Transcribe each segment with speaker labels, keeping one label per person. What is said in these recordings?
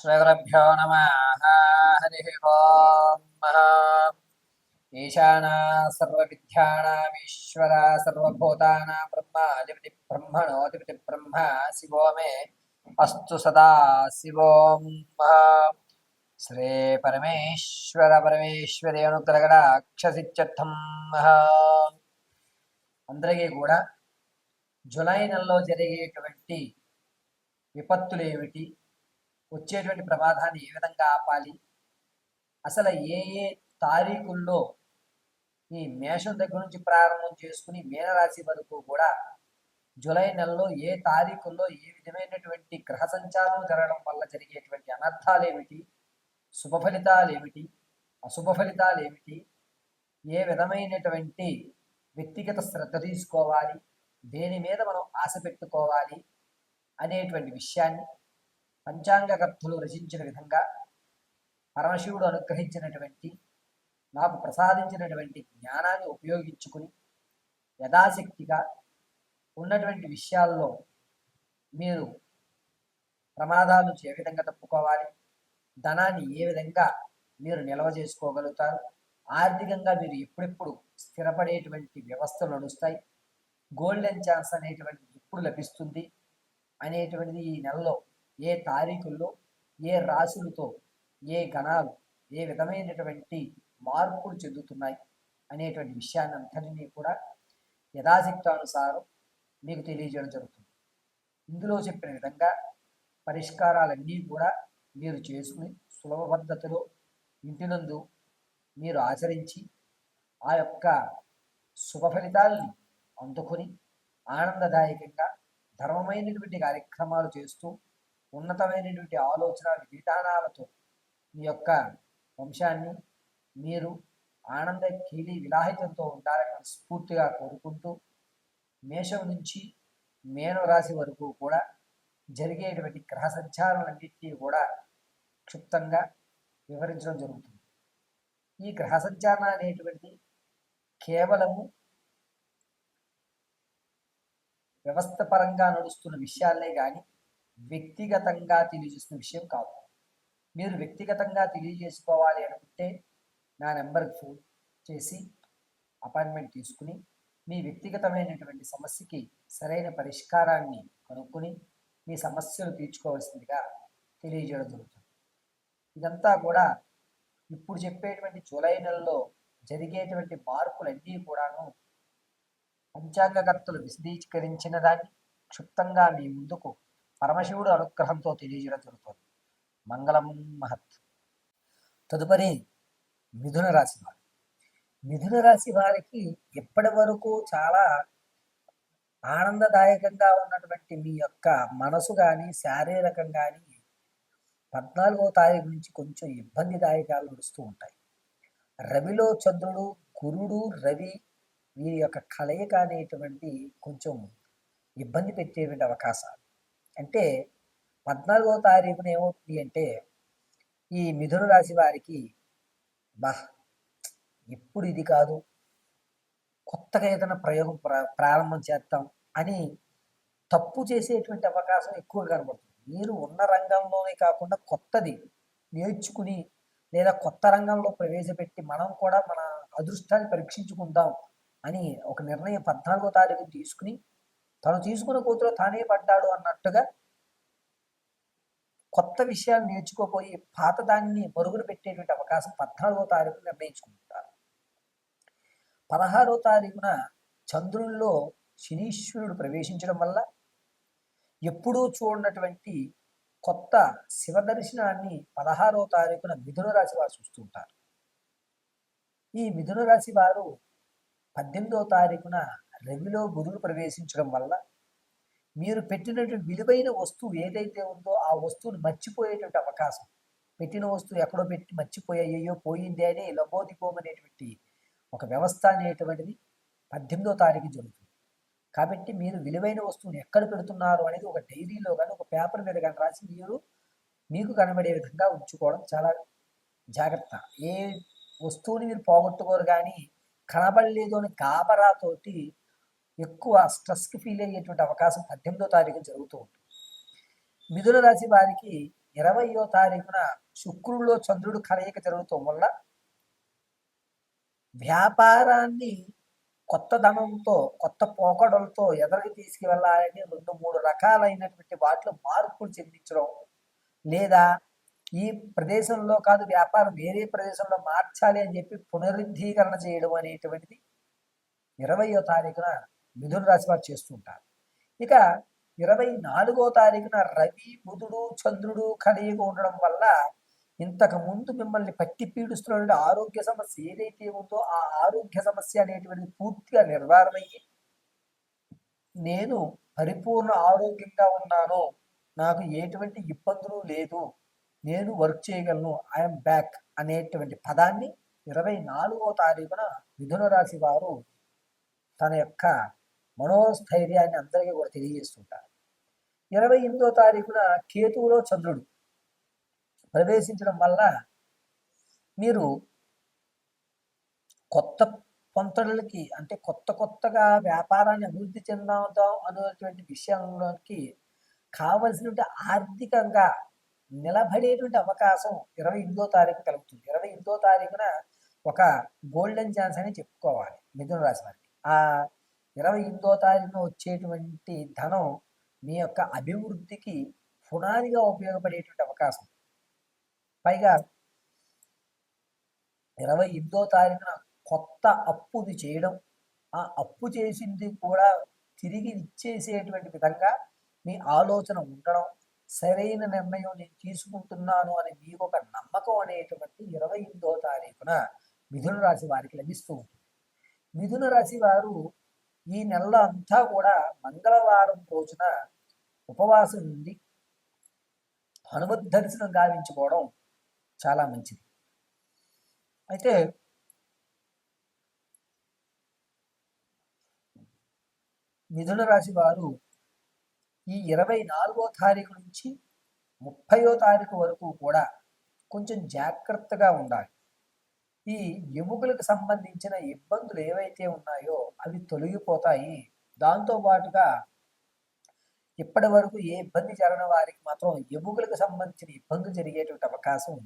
Speaker 1: శ్రీగురుభ్యో నమః. హరి ఓం. ఈశానా సర్వవిద్యానామీశ్వర సర్వభూతానాం బ్రహ్మాధిపతి బ్రహ్మణోధిపతి బ్రహ్మ శివో మే అస్తు సదా శివోం. శ్రీ పరమేశ్వర పరమేశ్వరి అనుగ్రహడాక్షసిత్యర్థం. అందరికీ కూడా జూలై నెలలో జరిగేటువంటి విపత్తులు ఏమిటి, వచ్చేటువంటి ప్రమాదాన్ని ఏ విధంగా ఆపాలి, అసలు ఏ ఏ తారీఖుల్లో ఈ మేషం దగ్గర నుంచి ప్రారంభం చేసుకుని మీనరాశి వరకు కూడా జూలై నెలలో ఏ తారీఖుల్లో ఏ విధమైనటువంటి గ్రహ సంచారం జరగడం వల్ల జరిగేటువంటి అనర్థాలు ఏమిటి, శుభ ఫలితాలు ఏమిటి, అశుభ ఫలితాలు ఏమిటి, ఏ విధమైనటువంటి వ్యక్తిగత శ్రద్ధ తీసుకోవాలి, దేని మీద మనం ఆశ పెట్టుకోవాలి అనేటువంటి విషయాన్ని పంచాంగకర్తలు రచించిన విధంగా పరమశివుడు అనుగ్రహించినటువంటి నాకు ప్రసాదించినటువంటి జ్ఞానాన్ని ఉపయోగించుకుని యథాశక్తిగా ఉన్నటువంటి విషయాల్లో మీరు ప్రమాదాల నుంచి ఏ విధంగా తప్పుకోవాలి, ధనాన్ని ఏ విధంగా మీరు నిల్వ చేసుకోగలుగుతారు, ఆర్థికంగా మీరు ఎప్పుడెప్పుడు స్థిరపడేటువంటి వ్యవస్థలు నడుస్తాయి, గోల్డెన్ ఛాన్స్ అనేటువంటిది ఎప్పుడు లభిస్తుంది అనేటువంటిది ఈ నెలలో ఏ తారీఖుల్లో ఏ రాశులతో ఏ గణాలు ఏ విధమైనటువంటి మార్పులు చెందుతున్నాయి అనేటువంటి విషయాన్ని అంతటినీ కూడా యథాశక్తానుసారం మీకు తెలియజేయడం జరుగుతుంది. ఇందులో చెప్పిన విధంగా పరిష్కారాలన్నీ కూడా మీరు చేసుకుని సులభ పద్ధతిలో ఇంటినందు మీరు ఆచరించి ఆ యొక్క శుభ ఫలితాలని అందుకొని ఆనందదాయకంగా ధర్మమైనటువంటి కార్యక్రమాలు చేస్తూ ఉన్నతమైనటువంటి ఆలోచన విధానాలతో మీ యొక్క వంశాన్ని మీరు ఆనంద కీలి విలాహితంతో ఉండాలని స్ఫూర్తిగా కోరుకుంటూ మేషం నుంచి మేన రాశి వరకు కూడా జరిగేటువంటి గ్రహ సంచారాలన్నింటినీ కూడా క్షుప్తంగా వివరించడం జరుగుతుంది. ఈ గ్రహ సంచారణ అనేటువంటిది కేవలము వ్యవస్థ పరంగా నడుస్తున్న విషయాలే కానీ వ్యక్తిగతంగా తెలియజేసిన విషయం కాదు. మీరు వ్యక్తిగతంగా తెలియజేసుకోవాలి అనుకుంటే నా నెంబర్కి ఫోన్ చేసి అపాయింట్మెంట్ తీసుకుని మీ వ్యక్తిగతమైనటువంటి సమస్యకి సరైన పరిష్కారాన్ని కనుక్కొని మీ సమస్యలు తీర్చుకోవాల్సిందిగా తెలియజేయడం జరుగుతుంది. ఇదంతా కూడా ఇప్పుడు చెప్పేటువంటి జూలై నెలలో జరిగేటువంటి మార్పులన్నీ కూడాను పంచాంగకర్తలు విశదీకరించిన దాన్ని క్షుప్తంగా మీ ముందుకు పరమశివుడు అనుగ్రహంతో తెలియజేయడం జరుగుతుంది. మంగళం మహత్. తదుపరి మిథున రాశి వారు. మిథున రాశి వారికి ఎప్పటి వరకు చాలా ఆనందదాయకంగా ఉన్నటువంటి మీ యొక్క మనసు కానీ శారీరకం కానీ 14వ తారీఖు నుంచి కొంచెం ఇబ్బందిదాయకాలు నడుస్తూ ఉంటాయి. రవిలో చంద్రుడు, గురుడు, రవి వీరి యొక్క కలయిక అనేటువంటి కొంచెం ఇబ్బంది పెట్టేటువంటి అవకాశాలు. అంటే 14వ తారీఖున ఏమవుతుంది అంటే ఈ మిథున రాశి వారికి ఎప్పుడు ఇది కాదు, కొత్తగా ఏదైనా ప్రయోగం ప్రారంభం చేద్దాం అని తప్పు చేసేటువంటి అవకాశం ఎక్కువగా కనబడుతుంది. మీరు ఉన్న రంగంలోనే కాకుండా కొత్తది నేర్చుకుని లేదా కొత్త రంగంలో ప్రవేశపెట్టి మనం కూడా మన అదృష్టాన్ని పరీక్షించుకుందాం అని ఒక నిర్ణయం 14వ తారీఖు తీసుకుని తను తీసుకున్న కూతురు తానే పడ్డాడు అన్నట్టుగా కొత్త విషయాలు నేర్చుకోపోయి పాత దాన్ని మరుగున పెట్టేటువంటి అవకాశం 14వ తారీఖు నిర్ణయించుకుంటారు. 16వ తారీఖున చంద్రుల్లో శనీశ్వరుడు ప్రవేశించడం వల్ల ఎప్పుడూ చూడనటువంటి కొత్త శివ దర్శనాన్ని 16వ తారీఖున మిథున రాశి వారు చూస్తుంటారు. ఈ మిథున రాశి వారు 18వ తారీఖున రవిలో బుధుడు ప్రవేశించడం వల్ల మీరు పెట్టినటువంటి విలువైన వస్తువు ఏదైతే ఉందో ఆ వస్తువును మర్చిపోయేటువంటి అవకాశం, పెట్టిన వస్తువు ఎక్కడో పెట్టి మర్చిపోయాయో పోయింది అని లబోదిపోమనేటువంటి ఒక వ్యవస్థ అనేటువంటిది 18వ తారీఖు జరుగుతుంది. కాబట్టి మీరు విలువైన వస్తువుని ఎక్కడ పెడుతున్నారు అనేది ఒక డైరీలో కానీ ఒక పేపర్ మీద కానీ రాసి మీకు కనబడే విధంగా ఉంచుకోవడం చాలా జాగ్రత్త. ఏ వస్తువుని మీరు పోగొట్టుకోరు, కానీ కనబడలేదు అని గాబరాతోటి ఎక్కువ స్ట్రెస్కి ఫీల్ అయ్యేటువంటి అవకాశం 18వ తారీఖు జరుగుతూ ఉంటుంది. మిథున రాశి వారికి 20వ తారీఖున శుక్రుడిలో చంద్రుడు కలయిక జరుగుతాం వల్ల వ్యాపారాన్ని కొత్త ధనంతో కొత్త పోకడలతో ఎదరికి తీసుకువెళ్ళాలని 2-3 రకాలైనటువంటి వాటిలో మార్పులు చెందించడం, లేదా ఈ ప్రదేశంలో కాదు వ్యాపారం వేరే ప్రదేశంలో మార్చాలి అని చెప్పి పునరుద్ధీకరణ చేయడం అనేటువంటిది 20వ తారీఖున మిథున రాశి వారు చేస్తుంటారు. ఇక 24వ తారీఖున రవి బుధుడు చంద్రుడు కలయిక ఉండడం వల్ల ఇంతకు ముందు మిమ్మల్ని పట్టి పీడిస్తున్నటువంటి ఆరోగ్య సమస్య ఏదైతే ఉందో ఆ ఆరోగ్య సమస్య అనేటువంటిది పూర్తిగా నిర్వారణమయ్యి నేను పరిపూర్ణ ఆరోగ్యంగా ఉన్నాను, నాకు ఎటువంటి ఇబ్బందులు లేదు, నేను వర్క్ చేయగలను, ఐఎమ్ బ్యాక్ అనేటువంటి పదాన్ని 24వ తారీఖున మిథున రాశి వారు తన యొక్క మనోస్థైర్యాన్ని అందరికీ కూడా తెలియజేస్తుంటారు. 28వ తారీఖున కేతువులో చంద్రుడు ప్రవేశించడం వల్ల మీరు కొత్త పొంతడలకి అంటే కొత్తగా వ్యాపారాన్ని అభివృద్ధి చెందాం అనేటువంటి విషయంలోకి కావలసినటువంటి ఆర్థికంగా నిలబడేటువంటి అవకాశం 28వ తారీఖు కలుగుతుంది. 28వ తారీఖున ఒక గోల్డెన్ ఛాన్స్ అని చెప్పుకోవాలి మిథున రాశి వారికి. ఆ 28వ తారీఖున వచ్చేటువంటి ధనం మీ యొక్క అభివృద్ధికి పునాదిగా ఉపయోగపడేటువంటి అవకాశం. పైగా 28వ తారీఖున కొత్త అప్పుది చేయడం, ఆ అప్పు చేసింది కూడా తిరిగి ఇచ్చేసేటువంటి విధంగా మీ ఆలోచన ఉండడం, సరైన నిర్ణయం నేను తీసుకుంటున్నాను అని మీకు ఒక నమ్మకం అనేటువంటి 28వ తారీఖున మిథున రాశి వారికి లభిస్తూ ఉంటుంది. మిథున రాశి వారు ఈ నెల అంతా కూడా మంగళవారం రోజున ఉపవాసం నుండి హనుమద్ దర్శనం గావించుకోవడం చాలా మంచిది. అయితే మిథున రాశి వారు ఈ 24వ తారీఖు నుంచి 30వ తారీఖు వరకు కూడా కొంచెం జాగ్రత్తగా ఉండాలి. ఈ ఎముకలకు సంబంధించిన ఇబ్బందులు ఏవైతే ఉన్నాయో అవి తొలగిపోతాయి. దాంతో పాటుగా ఇప్పటి వరకు ఏ ఇబ్బంది జరగని వారికి మాత్రం ఎముకలకు సంబంధించిన ఇబ్బందులు జరిగేటువంటి అవకాశం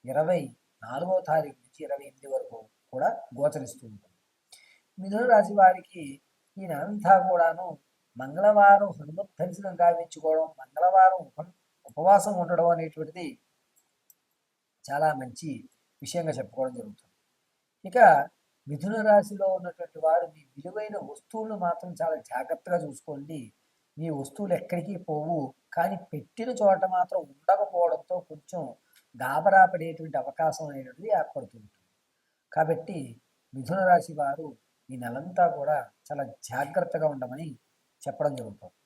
Speaker 1: 24వ తారీఖు నుంచి 28 వరకు కూడా గోచరిస్తూ ఉంటుంది. మిథున రాశి వారికి ఈ నెలంతా కూడాను మంగళవారం హనుమత్ దర్శనం గావించుకోవడం, మంగళవారం ఉపవాసం ఉండడం అనేటువంటిది చాలా మంచి విషయంగా చెప్పుకోవడం జరుగుతుంది. ఇక మిథున రాశిలో ఉన్నటువంటి వారు మీ విలువైన వస్తువులను మాత్రం చాలా జాగ్రత్తగా చూసుకోండి. మీ వస్తువులు ఎక్కడికి పోవు, కానీ పెట్టిన చోట మాత్రం ఉండకపోవడంతో కొంచెం గాబరా పడేటువంటి అవకాశం అనేటువంటిది ఏర్పడుతూ ఉంటుంది. కాబట్టి మిథున రాశి వారు ఈ నెలంతా కూడా చాలా జాగ్రత్తగా ఉండమని చెప్పడం జరుగుతుంది.